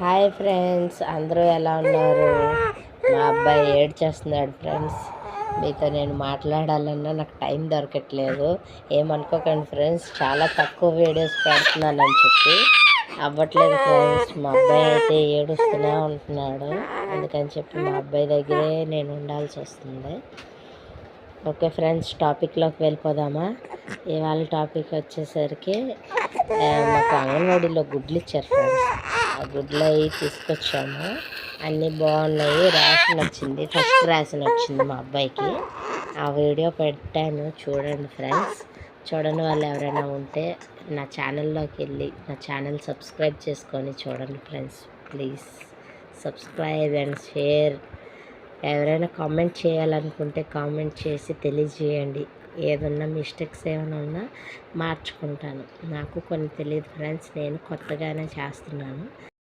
Hi friends, అందరూ ఎలా ఉన్నారు? మా అబ్బాయి ఏడ్చేస్తున్నాడు ఫ్రెండ్స్. మీతో నేను మాట్లాడాలన్నా నాకు టైం దొరకట్లేదు. ఏమనుకోకండి ఫ్రెండ్స్, చాలా తక్కువ వీడియోస్ పెడుతున్నానని చెప్పి అవ్వట్లేదు ఫ్రెండ్స్. మా అబ్బాయి అయితే ఏడుస్తూనే ఉంటున్నాడు. అందుకని చెప్పి మా అబ్బాయి దగ్గరే నేను ఉండాల్సి వస్తుంది. ఓకే ఫ్రెండ్స్, టాపిక్లోకి వెళ్ళిపోదామా? ఇవాళ టాపిక్ వచ్చేసరికి మాకు అంగన్వాడీలో గుడ్లు ఇచ్చారు ఫ్రెండ్స్. ఆ గుడ్లు అవి తీసుకొచ్చాము. అన్నీ బాగున్నాయి. రేషన్ వచ్చింది, ఫస్ట్ రేషన్ వచ్చింది మా అబ్బాయికి. ఆ వీడియో పెట్టాను, చూడండి ఫ్రెండ్స్. చూడని వాళ్ళు ఎవరైనా ఉంటే నా ఛానల్లోకి వెళ్ళి నా ఛానల్ సబ్స్క్రైబ్ చేసుకొని చూడండి friends. Please subscribe and share. ఎవరైనా కామెంట్ చేయాలనుకుంటే కామెంట్ చేసి తెలియజేయండి. ఏదన్నా మిస్టేక్స్ ఏమైనా ఉన్నా మార్చుకుంటాను. నాకు కొన్ని తెలియదు ఫ్రెండ్స్, నేను కొత్తగానే చేస్తున్నాను.